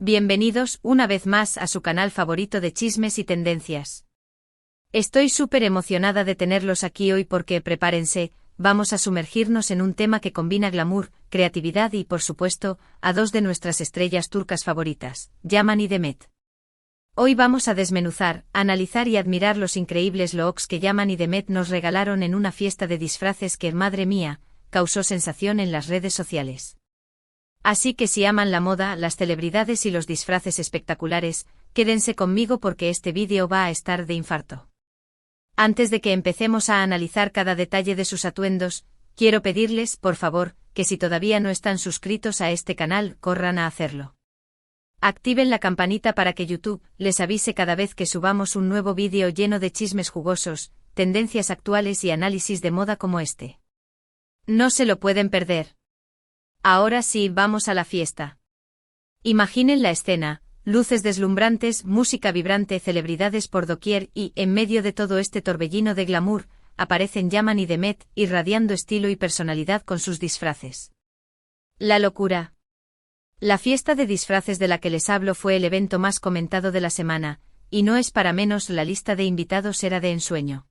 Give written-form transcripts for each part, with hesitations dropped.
Bienvenidos una vez más a su canal favorito de chismes y tendencias. Estoy súper emocionada de tenerlos aquí hoy porque, prepárense, vamos a sumergirnos en un tema que combina glamour, creatividad y, por supuesto, a dos de nuestras estrellas turcas favoritas, Yaman y Demet. Hoy vamos a desmenuzar, analizar y admirar los increíbles looks que Yaman y Demet nos regalaron en una fiesta de disfraces que, madre mía, causó sensación en las redes sociales. Así que si aman la moda, las celebridades y los disfraces espectaculares, quédense conmigo porque este vídeo va a estar de infarto. Antes de que empecemos a analizar cada detalle de sus atuendos, quiero pedirles, por favor, que si todavía no están suscritos a este canal, corran a hacerlo. Activen la campanita para que YouTube les avise cada vez que subamos un nuevo vídeo lleno de chismes jugosos, tendencias actuales y análisis de moda como este. No se lo pueden perder. Ahora sí, vamos a la fiesta. Imaginen la escena, luces deslumbrantes, música vibrante, celebridades por doquier y, en medio de todo este torbellino de glamour, aparecen Yaman y Demet, irradiando estilo y personalidad con sus disfraces. La locura. La fiesta de disfraces de la que les hablo fue el evento más comentado de la semana, y no es para menos, la lista de invitados era de ensueño.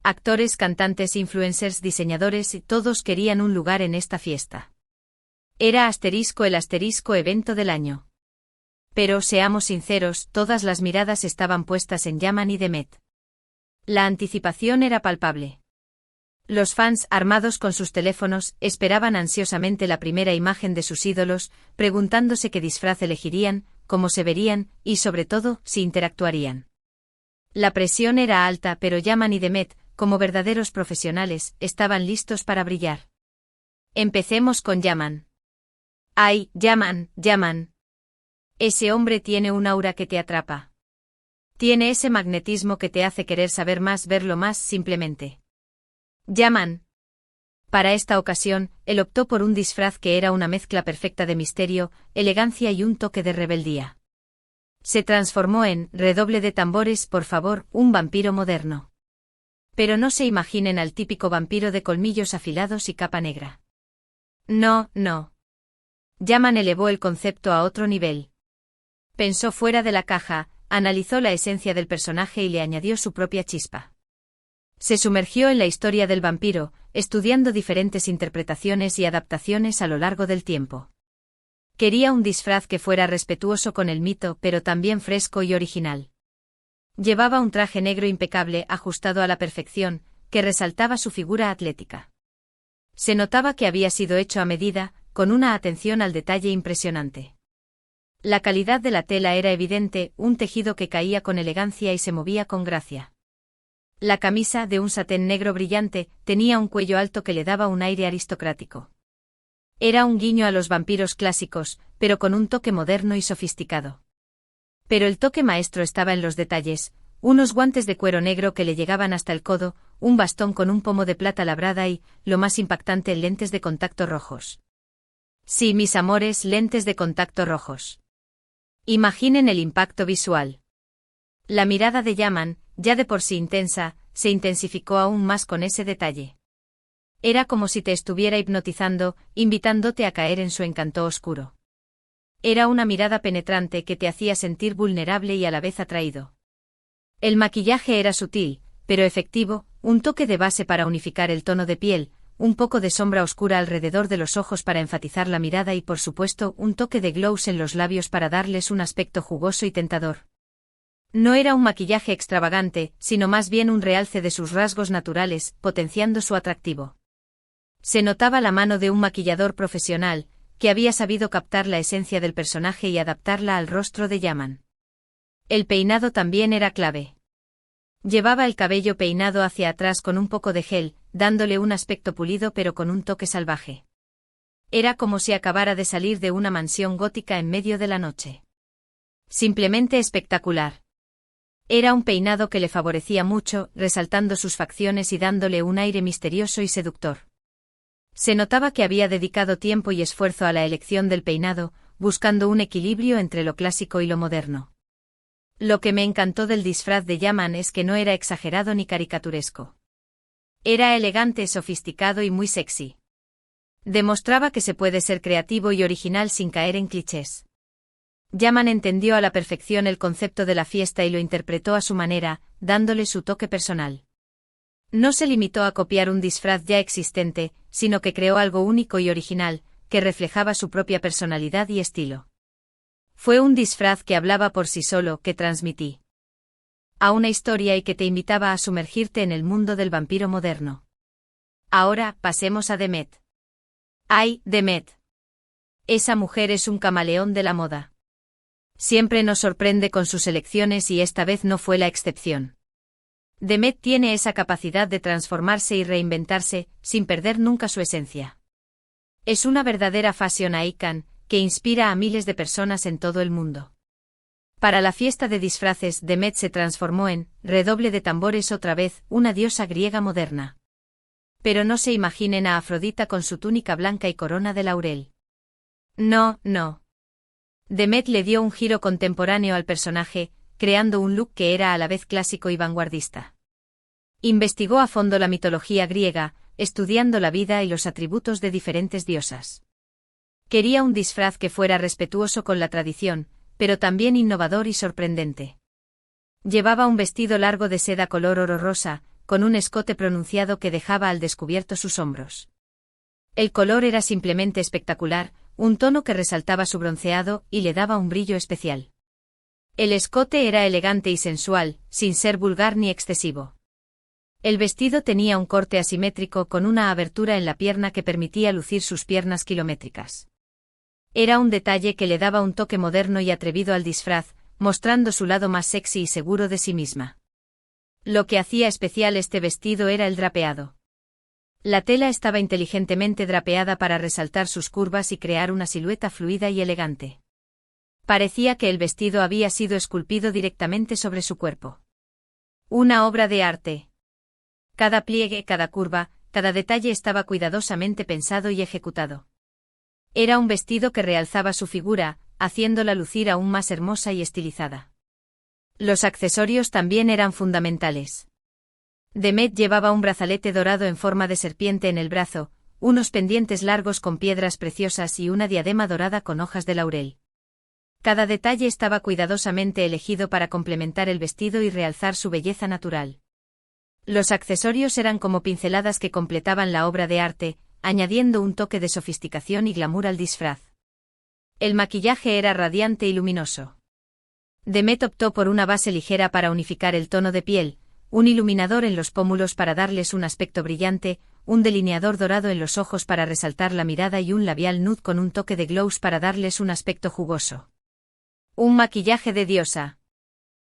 Actores, cantantes, influencers, diseñadores, todos querían un lugar en esta fiesta. Era el evento del año. Pero, seamos sinceros, todas las miradas estaban puestas en Yaman y Demet. La anticipación era palpable. Los fans, armados con sus teléfonos, esperaban ansiosamente la primera imagen de sus ídolos, preguntándose qué disfraz elegirían, cómo se verían, y sobre todo, si interactuarían. La presión era alta, pero Yaman y Demet, como verdaderos profesionales, estaban listos para brillar. Empecemos con Yaman. ¡Ay, Yaman, Yaman! Ese hombre tiene un aura que te atrapa. Tiene ese magnetismo que te hace querer saber más, verlo más, simplemente. Yaman. Para esta ocasión, él optó por un disfraz que era una mezcla perfecta de misterio, elegancia y un toque de rebeldía. Se transformó en, redoble de tambores, por favor, un vampiro moderno. Pero no se imaginen al típico vampiro de colmillos afilados y capa negra. No, no. Yaman elevó el concepto a otro nivel. Pensó fuera de la caja, analizó la esencia del personaje y le añadió su propia chispa. Se sumergió en la historia del vampiro, estudiando diferentes interpretaciones y adaptaciones a lo largo del tiempo. Quería un disfraz que fuera respetuoso con el mito, pero también fresco y original. Llevaba un traje negro impecable, ajustado a la perfección, que resaltaba su figura atlética. Se notaba que había sido hecho a medida, con una atención al detalle impresionante. La calidad de la tela era evidente, un tejido que caía con elegancia y se movía con gracia. La camisa, de un satén negro brillante, tenía un cuello alto que le daba un aire aristocrático. Era un guiño a los vampiros clásicos, pero con un toque moderno y sofisticado. Pero el toque maestro estaba en los detalles: unos guantes de cuero negro que le llegaban hasta el codo, un bastón con un pomo de plata labrada y, lo más impactante, lentes de contacto rojos. Sí, mis amores, lentes de contacto rojos. Imaginen el impacto visual. La mirada de Yaman, ya de por sí intensa, se intensificó aún más con ese detalle. Era como si te estuviera hipnotizando, invitándote a caer en su encanto oscuro. Era una mirada penetrante que te hacía sentir vulnerable y a la vez atraído. El maquillaje era sutil, pero efectivo, un toque de base para unificar el tono de piel, un poco de sombra oscura alrededor de los ojos para enfatizar la mirada y, por supuesto, un toque de glows en los labios para darles un aspecto jugoso y tentador. No era un maquillaje extravagante, sino más bien un realce de sus rasgos naturales, potenciando su atractivo. Se notaba la mano de un maquillador profesional, que había sabido captar la esencia del personaje y adaptarla al rostro de Yaman. El peinado también era clave. Llevaba el cabello peinado hacia atrás con un poco de gel, dándole un aspecto pulido pero con un toque salvaje. Era como si acabara de salir de una mansión gótica en medio de la noche. Simplemente espectacular. Era un peinado que le favorecía mucho, resaltando sus facciones y dándole un aire misterioso y seductor. Se notaba que había dedicado tiempo y esfuerzo a la elección del peinado, buscando un equilibrio entre lo clásico y lo moderno. Lo que me encantó del disfraz de Yaman es que no era exagerado ni caricaturesco. Era elegante, sofisticado y muy sexy. Demostraba que se puede ser creativo y original sin caer en clichés. Yaman entendió a la perfección el concepto de la fiesta y lo interpretó a su manera, dándole su toque personal. No se limitó a copiar un disfraz ya existente, sino que creó algo único y original, que reflejaba su propia personalidad y estilo. Fue un disfraz que hablaba por sí solo, que transmití a una historia y que te invitaba a sumergirte en el mundo del vampiro moderno. Ahora, pasemos a Demet. ¡Ay, Demet! Esa mujer es un camaleón de la moda. Siempre nos sorprende con sus elecciones y esta vez no fue la excepción. Demet tiene esa capacidad de transformarse y reinventarse, sin perder nunca su esencia. Es una verdadera fashion icon, que inspira a miles de personas en todo el mundo. Para la fiesta de disfraces, Demet se transformó en, redoble de tambores otra vez, una diosa griega moderna. Pero no se imaginen a Afrodita con su túnica blanca y corona de laurel. No, no. Demet le dio un giro contemporáneo al personaje, creando un look que era a la vez clásico y vanguardista. Investigó a fondo la mitología griega, estudiando la vida y los atributos de diferentes diosas. Quería un disfraz que fuera respetuoso con la tradición, pero también innovador y sorprendente. Llevaba un vestido largo de seda color oro rosa, con un escote pronunciado que dejaba al descubierto sus hombros. El color era simplemente espectacular, un tono que resaltaba su bronceado y le daba un brillo especial. El escote era elegante y sensual, sin ser vulgar ni excesivo. El vestido tenía un corte asimétrico con una abertura en la pierna que permitía lucir sus piernas kilométricas. Era un detalle que le daba un toque moderno y atrevido al disfraz, mostrando su lado más sexy y seguro de sí misma. Lo que hacía especial este vestido era el drapeado. La tela estaba inteligentemente drapeada para resaltar sus curvas y crear una silueta fluida y elegante. Parecía que el vestido había sido esculpido directamente sobre su cuerpo. Una obra de arte. Cada pliegue, cada curva, cada detalle estaba cuidadosamente pensado y ejecutado. Era un vestido que realzaba su figura, haciéndola lucir aún más hermosa y estilizada. Los accesorios también eran fundamentales. Demet llevaba un brazalete dorado en forma de serpiente en el brazo, unos pendientes largos con piedras preciosas y una diadema dorada con hojas de laurel. Cada detalle estaba cuidadosamente elegido para complementar el vestido y realzar su belleza natural. Los accesorios eran como pinceladas que completaban la obra de arte, añadiendo un toque de sofisticación y glamour al disfraz. El maquillaje era radiante y luminoso. Demet optó por una base ligera para unificar el tono de piel, un iluminador en los pómulos para darles un aspecto brillante, un delineador dorado en los ojos para resaltar la mirada y un labial nude con un toque de gloss para darles un aspecto jugoso. Un maquillaje de diosa.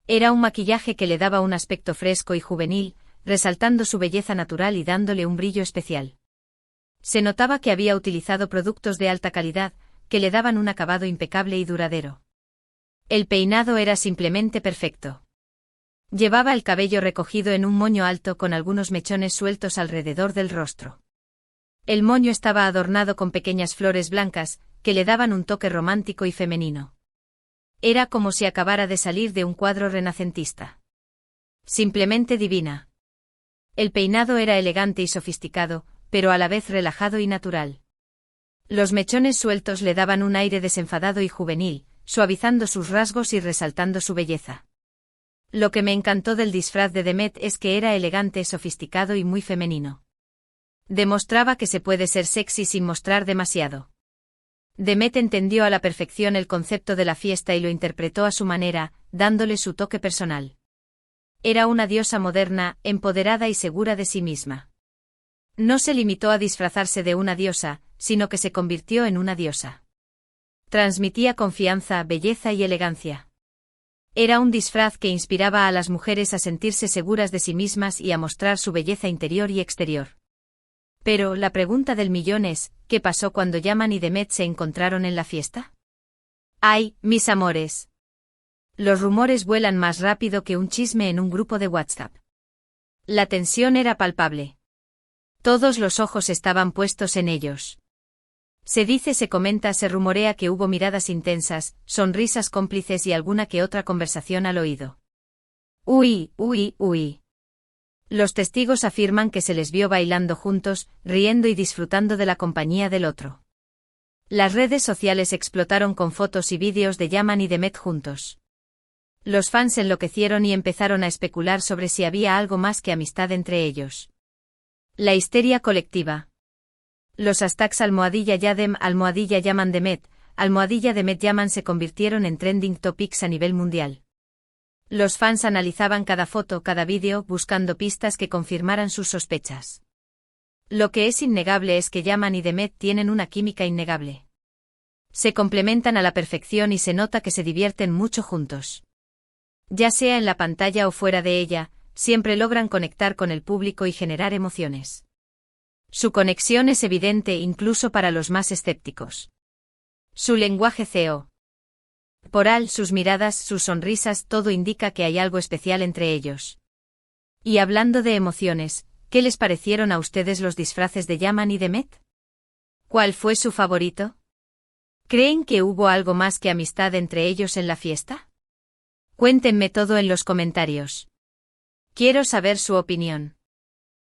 Era un maquillaje que le daba un aspecto fresco y juvenil, resaltando su belleza natural y dándole un brillo especial. Se notaba que había utilizado productos de alta calidad, que le daban un acabado impecable y duradero. El peinado era simplemente perfecto. Llevaba el cabello recogido en un moño alto con algunos mechones sueltos alrededor del rostro. El moño estaba adornado con pequeñas flores blancas, que le daban un toque romántico y femenino. Era como si acabara de salir de un cuadro renacentista. Simplemente divina. El peinado era elegante y sofisticado, pero a la vez relajado y natural. Los mechones sueltos le daban un aire desenfadado y juvenil, suavizando sus rasgos y resaltando su belleza. Lo que me encantó del disfraz de Demet es que era elegante, sofisticado y muy femenino. Demostraba que se puede ser sexy sin mostrar demasiado. Demet entendió a la perfección el concepto de la fiesta y lo interpretó a su manera, dándole su toque personal. Era una diosa moderna, empoderada y segura de sí misma. No se limitó a disfrazarse de una diosa, sino que se convirtió en una diosa. Transmitía confianza, belleza y elegancia. Era un disfraz que inspiraba a las mujeres a sentirse seguras de sí mismas y a mostrar su belleza interior y exterior. Pero la pregunta del millón es, ¿qué pasó cuando Yaman y Demet se encontraron en la fiesta? ¡Ay, mis amores! Los rumores vuelan más rápido que un chisme en un grupo de WhatsApp. La tensión era palpable. Todos los ojos estaban puestos en ellos. Se dice, se comenta, se rumorea que hubo miradas intensas, sonrisas cómplices y alguna que otra conversación al oído. Uy, uy, uy. Los testigos afirman que se les vio bailando juntos, riendo y disfrutando de la compañía del otro. Las redes sociales explotaron con fotos y vídeos de Yaman y Demet juntos. Los fans enloquecieron y empezaron a especular sobre si había algo más que amistad entre ellos. La histeria colectiva. Los hashtags #Yadem, #Yaman Demet, #Demet Yaman se convirtieron en trending topics a nivel mundial. Los fans analizaban cada foto, cada vídeo, buscando pistas que confirmaran sus sospechas. Lo que es innegable es que Yaman y Demet tienen una química innegable. Se complementan a la perfección y se nota que se divierten mucho juntos. Ya sea en la pantalla o fuera de ella, siempre logran conectar con el público y generar emociones. Su conexión es evidente incluso para los más escépticos. Su lenguaje corporal, sus miradas, sus sonrisas, todo indica que hay algo especial entre ellos. Y hablando de emociones, ¿qué les parecieron a ustedes los disfraces de Yaman y Demet? ¿Cuál fue su favorito? ¿Creen que hubo algo más que amistad entre ellos en la fiesta? Cuéntenme todo en los comentarios. Quiero saber su opinión.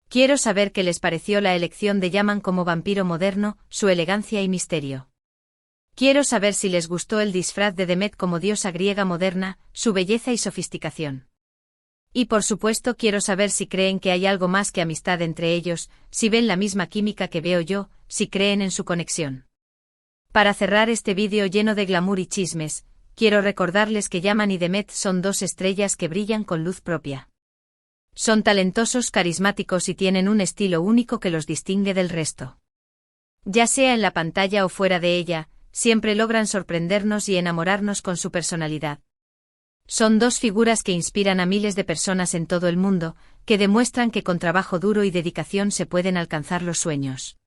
Quiero saber qué les pareció la elección de Yaman como vampiro moderno, su elegancia y misterio. Quiero saber si les gustó el disfraz de Demet como diosa griega moderna, su belleza y sofisticación. Y por supuesto quiero saber si creen que hay algo más que amistad entre ellos, si ven la misma química que veo yo, si creen en su conexión. Para cerrar este vídeo lleno de glamour y chismes, quiero recordarles que Yaman y Demet son dos estrellas que brillan con luz propia. Son talentosos, carismáticos y tienen un estilo único que los distingue del resto. Ya sea en la pantalla o fuera de ella, siempre logran sorprendernos y enamorarnos con su personalidad. Son dos figuras que inspiran a miles de personas en todo el mundo, que demuestran que con trabajo duro y dedicación se pueden alcanzar los sueños.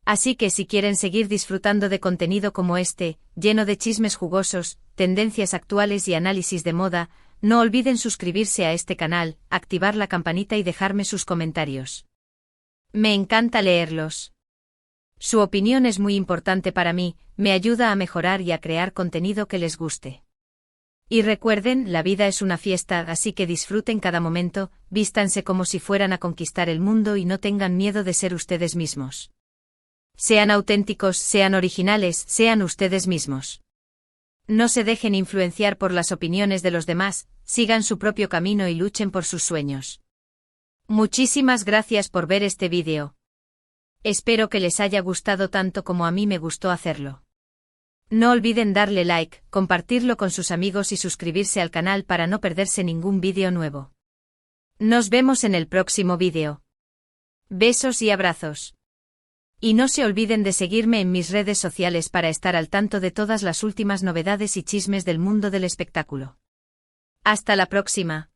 Así que si quieren seguir disfrutando de contenido como este, lleno de chismes jugosos, tendencias actuales y análisis de moda, no olviden suscribirse a este canal, activar la campanita y dejarme sus comentarios. Me encanta leerlos. Su opinión es muy importante para mí, me ayuda a mejorar y a crear contenido que les guste. Y recuerden, la vida es una fiesta, así que disfruten cada momento, vístanse como si fueran a conquistar el mundo y no tengan miedo de ser ustedes mismos. Sean auténticos, sean originales, sean ustedes mismos. No se dejen influenciar por las opiniones de los demás, sigan su propio camino y luchen por sus sueños. Muchísimas gracias por ver este vídeo. Espero que les haya gustado tanto como a mí me gustó hacerlo. No olviden darle like, compartirlo con sus amigos y suscribirse al canal para no perderse ningún vídeo nuevo. Nos vemos en el próximo vídeo. Besos y abrazos. Y no se olviden de seguirme en mis redes sociales para estar al tanto de todas las últimas novedades y chismes del mundo del espectáculo. Hasta la próxima.